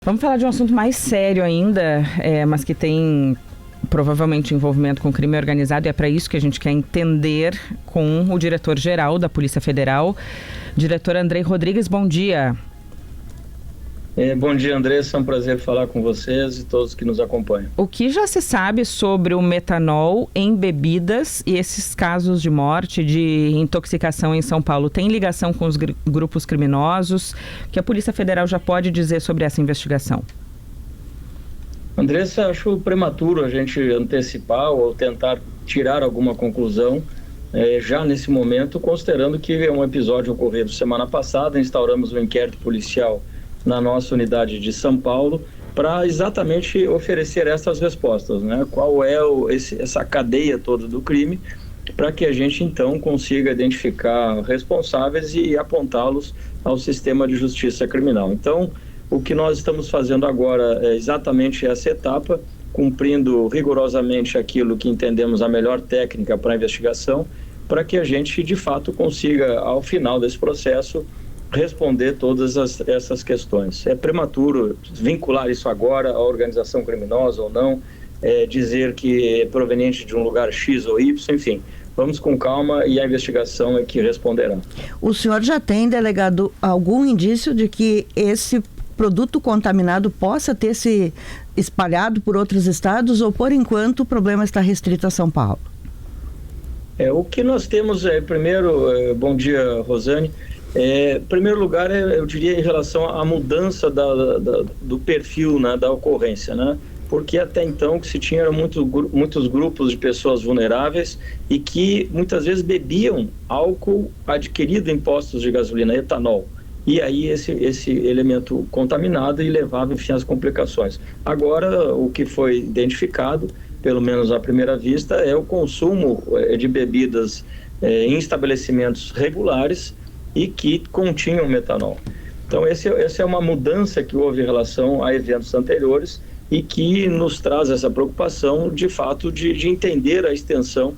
Vamos falar de um assunto mais sério ainda, mas que tem provavelmente envolvimento com crime organizado, e é para isso que a gente quer entender com o diretor-geral da Polícia Federal, diretor Andrei Rodrigues. Bom dia. Bom dia, Andressa. É um prazer falar com vocês e todos que nos acompanham. O que já se sabe sobre o metanol em bebidas e esses casos de morte, de intoxicação em São Paulo? Tem ligação com os grupos criminosos? O que a Polícia Federal já pode dizer sobre essa investigação? Andressa, acho prematuro a gente antecipar ou tentar tirar alguma conclusão já nesse momento, considerando que é um episódio ocorrido semana passada. Instauramos um inquérito policial na nossa unidade de São Paulo para exatamente oferecer essas respostas, né? Qual é essa cadeia toda do crime, para que a gente então consiga identificar responsáveis e apontá-los ao sistema de justiça criminal. Então, o que nós estamos fazendo agora é exatamente essa etapa, cumprindo rigorosamente aquilo que entendemos a melhor técnica para a investigação, para que a gente de fato consiga, ao final desse processo, responder todas essas questões. É prematuro vincular isso agora à organização criminosa ou não, dizer que é proveniente de um lugar X ou Y, enfim. Vamos com calma e a investigação é que responderá. O senhor já tem, delegado, algum indício de que esse produto contaminado possa ter se espalhado por outros estados, ou por enquanto o problema está restrito a São Paulo? O que nós temos primeiro, bom dia, Rosane. Em primeiro lugar, eu diria em relação à mudança do perfil, né, da ocorrência, né? Porque até então o que se tinha eram muitos grupos de pessoas vulneráveis e que muitas vezes bebiam álcool adquirido em postos de gasolina, etanol. E aí esse elemento contaminado e levava, enfim, às complicações. Agora, o que foi identificado, pelo menos à primeira vista, é o consumo de bebidas em estabelecimentos regulares e que continham metanol. Então, essa é uma mudança que houve em relação a eventos anteriores e que nos traz essa preocupação, de fato, de entender a extensão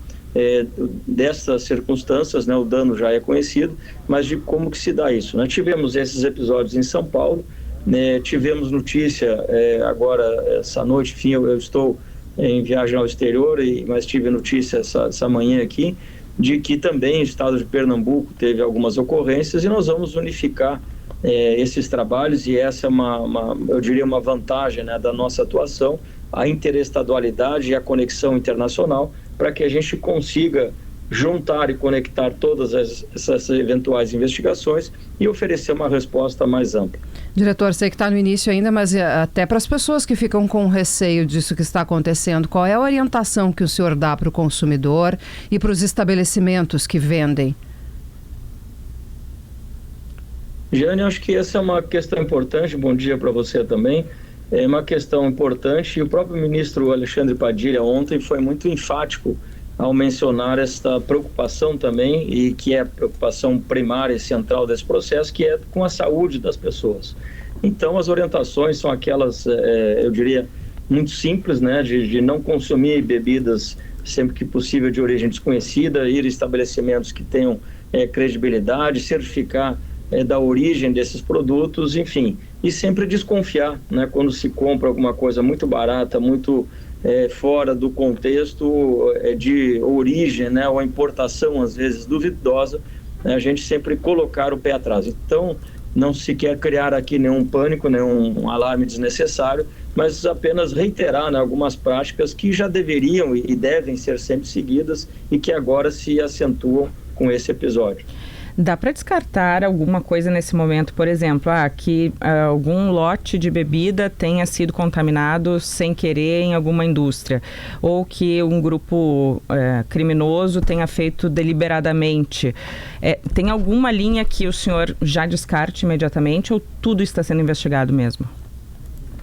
dessas circunstâncias, né? O dano já é conhecido, mas de como que se dá isso, né? Tivemos esses episódios em São Paulo, né? Tivemos notícia agora, essa noite, enfim, eu estou em viagem ao exterior, mas tive notícia essa manhã aqui, de que também o estado de Pernambuco teve algumas ocorrências, e nós vamos unificar esses trabalhos, e essa é eu diria uma vantagem, né, da nossa atuação, a interestadualidade e a conexão internacional, para que a gente consiga juntar e conectar todas essas eventuais investigações e oferecer uma resposta mais ampla. Diretor, sei que está no início ainda, mas até para as pessoas que ficam com receio disso que está acontecendo, qual é a orientação que o senhor dá para o consumidor e para os estabelecimentos que vendem? Jane, acho que essa é uma questão importante. Bom dia para você também. É uma questão importante, e o próprio ministro Alexandre Padilha ontem foi muito enfático ao mencionar esta preocupação também, e que é a preocupação primária e central desse processo, que é com a saúde das pessoas. Então, as orientações são aquelas, eu diria, muito simples, né, de não consumir bebidas sempre que possível de origem desconhecida, ir a estabelecimentos que tenham credibilidade, certificar da origem desses produtos, enfim, e sempre desconfiar, né, quando se compra alguma coisa muito barata, muito fora do contexto de origem, né, ou a importação às vezes duvidosa, né, a gente sempre colocar o pé atrás. Então, não se quer criar aqui nenhum pânico, nenhum alarme desnecessário, mas apenas reiterar, né, algumas práticas que já deveriam e devem ser sempre seguidas e que agora se acentuam com esse episódio. Dá para descartar alguma coisa nesse momento, por exemplo, que algum lote de bebida tenha sido contaminado sem querer em alguma indústria, ou que um grupo criminoso tenha feito deliberadamente. Tem alguma linha que o senhor já descarte imediatamente, ou tudo está sendo investigado mesmo?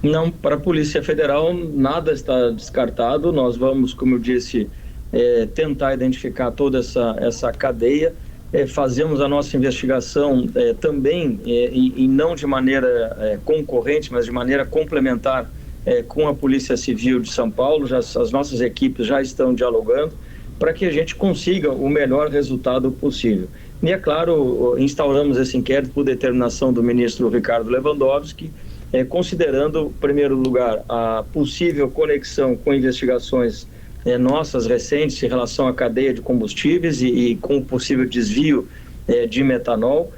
Não, para a Polícia Federal nada está descartado. Nós vamos, como eu disse, tentar identificar toda essa cadeia. Fazemos a nossa investigação também, e não de maneira concorrente, mas de maneira complementar com a Polícia Civil de São Paulo. As nossas equipes já estão dialogando para que a gente consiga o melhor resultado possível. E, é claro, instauramos esse inquérito por determinação do ministro Ricardo Lewandowski, considerando, em primeiro lugar, a possível conexão com investigações nossas recentes em relação à cadeia de combustíveis e com o possível desvio de metanol,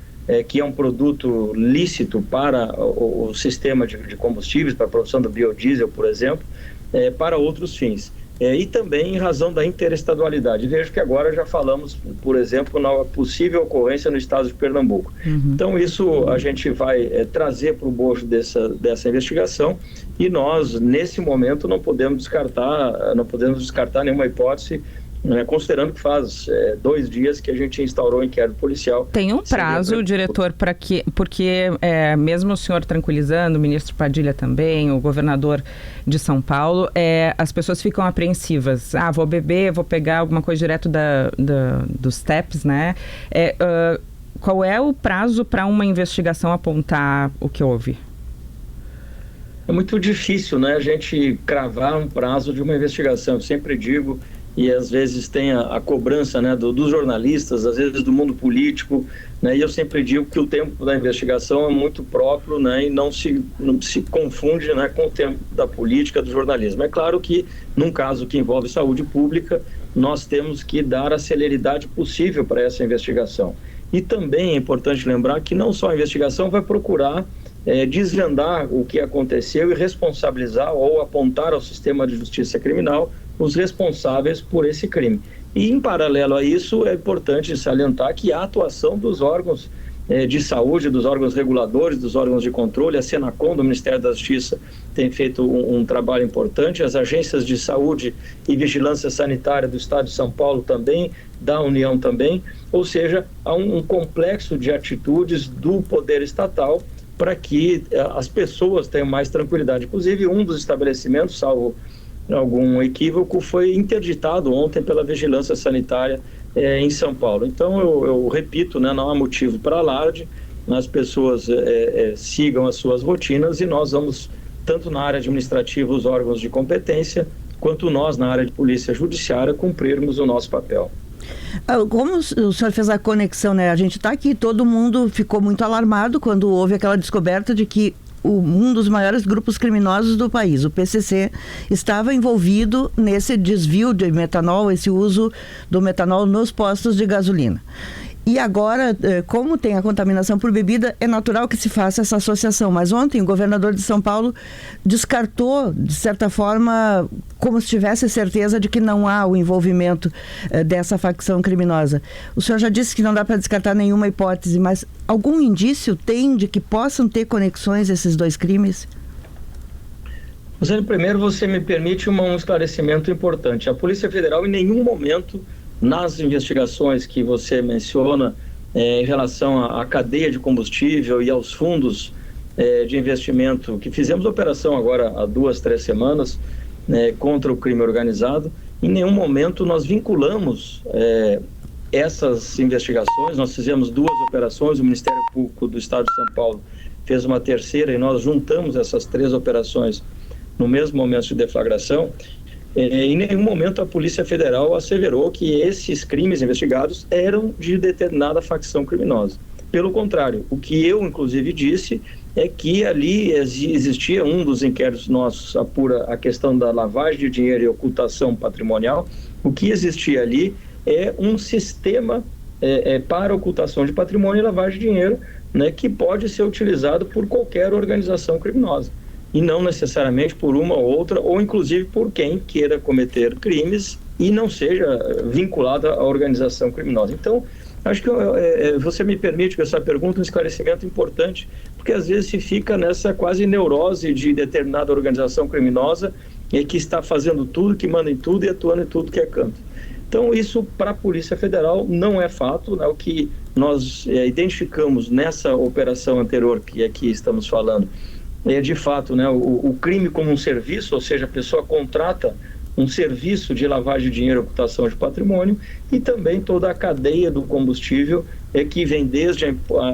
que é um produto lícito para o sistema de combustíveis, para a produção do biodiesel, por exemplo, para outros fins. E também em razão da interestadualidade. Vejo que agora já falamos, por exemplo, na possível ocorrência no estado de Pernambuco. Então, isso a gente vai trazer para o bojo dessa investigação, e nós, nesse momento, não podemos descartar nenhuma hipótese, considerando que faz 2 dias que a gente instaurou o inquérito policial. Tem um prazo, diretor, para que, porque mesmo o senhor tranquilizando, o ministro Padilha também, o governador de São Paulo, as pessoas ficam apreensivas. Vou beber, vou pegar alguma coisa direto dos TEPs, né? Qual é o prazo para uma investigação apontar o que houve? É muito difícil, né, a gente cravar um prazo de uma investigação. Eu sempre digo, e às vezes tem a cobrança, né, dos jornalistas, às vezes do mundo político, né, e eu sempre digo que o tempo da investigação é muito próprio, né, e não se confunde, né, com o tempo da política, do jornalismo. É claro que, num caso que envolve saúde pública, nós temos que dar a celeridade possível para essa investigação. E também é importante lembrar que não só a investigação vai procurar desvendar o que aconteceu e responsabilizar ou apontar ao sistema de justiça criminal os responsáveis por esse crime. E, em paralelo a isso, é importante salientar que a atuação dos órgãos de saúde, dos órgãos reguladores, dos órgãos de controle, a Senacom do Ministério da Justiça tem feito um trabalho importante, as agências de saúde e vigilância sanitária do Estado de São Paulo também, da União também, ou seja, há um complexo de atitudes do poder estatal para que as pessoas tenham mais tranquilidade. Inclusive, um dos estabelecimentos, salvo algum equívoco, foi interditado ontem pela vigilância sanitária em São Paulo. Então, eu repito, né, não há motivo para alarde, as pessoas sigam as suas rotinas, e nós vamos, tanto na área administrativa, os órgãos de competência, quanto nós, na área de polícia judiciária, cumprirmos o nosso papel. Como o senhor fez a conexão, né? A gente está aqui, todo mundo ficou muito alarmado quando houve aquela descoberta de que um dos maiores grupos criminosos do país, o PCC, estava envolvido nesse desvio de metanol, esse uso do metanol nos postos de gasolina. E agora, como tem a contaminação por bebida, é natural que se faça essa associação. Mas ontem o governador de São Paulo descartou, de certa forma, como se tivesse certeza de que não há o envolvimento dessa facção criminosa. O senhor já disse que não dá para descartar nenhuma hipótese, mas algum indício tem de que possam ter conexões esses 2 crimes? Rosane, primeiro você me permite um esclarecimento importante. A Polícia Federal, em nenhum momento, nas investigações que você menciona em relação à cadeia de combustível e aos fundos de investimento, que fizemos operação agora há 2, 3 semanas contra o crime organizado, em nenhum momento nós vinculamos essas investigações. Nós fizemos 2 operações, o Ministério Público do Estado de São Paulo fez uma terceira, e nós juntamos essas 3 operações no mesmo momento de deflagração. Em nenhum momento a Polícia Federal asseverou que esses crimes investigados eram de determinada facção criminosa. Pelo contrário, o que eu inclusive disse é que ali existia, um dos inquéritos nossos apura a questão da lavagem de dinheiro e ocultação patrimonial. O que existia ali é um sistema para ocultação de patrimônio e lavagem de dinheiro, né, que pode ser utilizado por qualquer organização criminosa, e não necessariamente por uma ou outra, ou inclusive por quem queira cometer crimes e não seja vinculada à organização criminosa. Então, acho que você me permite com essa pergunta um esclarecimento importante, porque às vezes se fica nessa quase neurose de determinada organização criminosa que está fazendo tudo, que manda em tudo e atuando em tudo que é canto. Então, isso para a Polícia Federal não é fato, né? O que nós identificamos nessa operação anterior que aqui estamos falando é de fato, né, o crime como um serviço, ou seja, a pessoa contrata um serviço de lavagem de dinheiro e ocultação de patrimônio, e também toda a cadeia do combustível que vem desde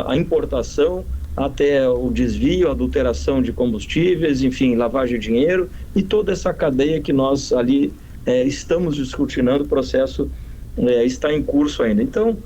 a importação até o desvio, a adulteração de combustíveis, enfim, lavagem de dinheiro, e toda essa cadeia que nós ali estamos discutindo, o processo está em curso ainda. Então,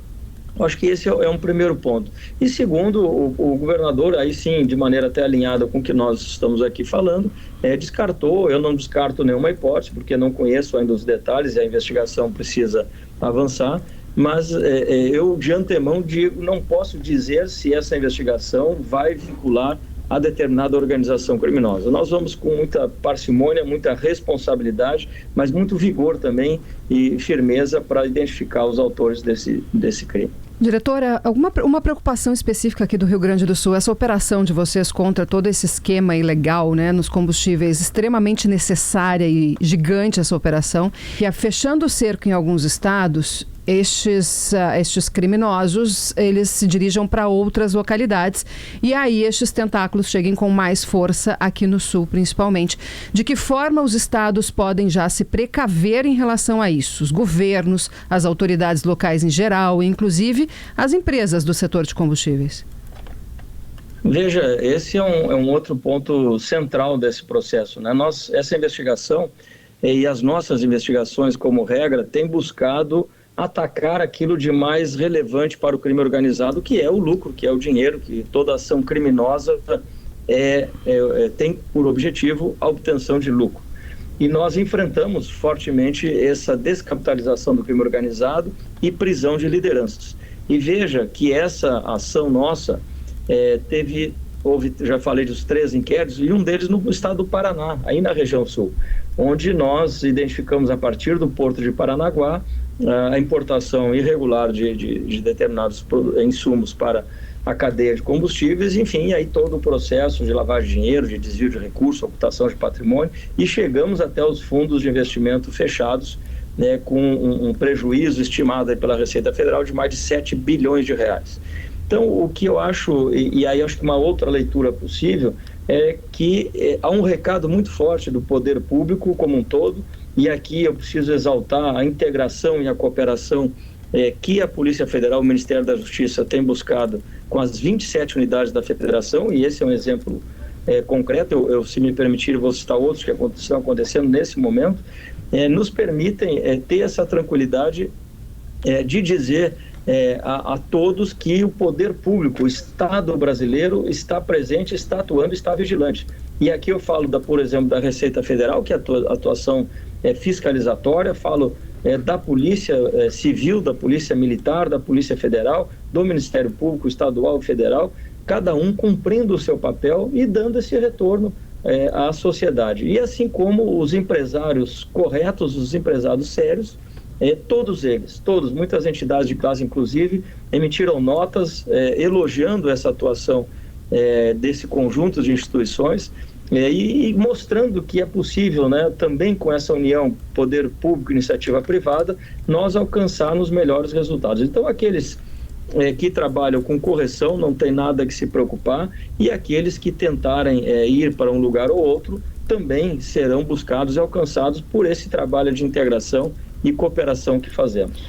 Eu acho que esse é um primeiro ponto. E segundo, o governador, aí sim, de maneira até alinhada com o que nós estamos aqui falando, descartou. Eu não descarto nenhuma hipótese, porque não conheço ainda os detalhes e a investigação precisa avançar, mas eu de antemão digo, não posso dizer se essa investigação vai vincular a determinada organização criminosa. Nós vamos com muita parcimônia, muita responsabilidade, mas muito vigor também e firmeza para identificar os autores desse crime. Diretora, uma preocupação específica aqui do Rio Grande do Sul, essa operação de vocês contra todo esse esquema ilegal, né, nos combustíveis, extremamente necessária e gigante essa operação, que fechando o cerco em alguns estados, estes criminosos, eles se dirigem para outras localidades e aí estes tentáculos cheguem com mais força aqui no Sul, principalmente. De que forma os estados podem já se precaver em relação a isso? Os governos, as autoridades locais em geral, inclusive as empresas do setor de combustíveis? Veja, esse é um outro ponto central desse processo, né? Essa investigação e as nossas investigações, como regra, têm buscado atacar aquilo de mais relevante para o crime organizado, que é o lucro, que é o dinheiro, que toda ação criminosa tem por objetivo a obtenção de lucro. E nós enfrentamos fortemente essa descapitalização do crime organizado e prisão de lideranças. E veja que essa ação nossa houve, já falei dos 3 inquéritos, e um deles no estado do Paraná, aí na região sul, onde nós identificamos a partir do porto de Paranaguá a importação irregular de determinados insumos para a cadeia de combustíveis, enfim, aí todo o processo de lavagem de dinheiro, de desvio de recursos, ocultação de patrimônio, e chegamos até os fundos de investimento fechados, né, com um prejuízo estimado aí pela Receita Federal de mais de 7 bilhões de reais. Então, o que eu acho, e aí acho que uma outra leitura possível, é que há um recado muito forte do poder público como um todo, e aqui eu preciso exaltar a integração e a cooperação que a Polícia Federal, o Ministério da Justiça tem buscado com as 27 unidades da Federação, e esse é um exemplo concreto, eu, se me permitir, vou citar outros que estão acontecendo nesse momento, nos permitem ter essa tranquilidade de dizer a todos que o poder público, o Estado brasileiro está presente, está atuando, está vigilante. E aqui eu falo, por exemplo, da Receita Federal, que é a atuação fiscalizatória, falo da Polícia Civil, da Polícia Militar, da Polícia Federal, do Ministério Público Estadual e Federal, cada um cumprindo o seu papel e dando esse retorno à sociedade. E assim como os empresários corretos, os empresários sérios, todos eles, muitas entidades de classe inclusive, emitiram notas elogiando essa atuação desse conjunto de instituições e mostrando que é possível, né, também com essa união poder público e iniciativa privada, nós alcançarmos melhores resultados. Então, aqueles que trabalham com correção não tem nada que se preocupar, e aqueles que tentarem ir para um lugar ou outro também serão buscados e alcançados por esse trabalho de integração e cooperação que fazemos.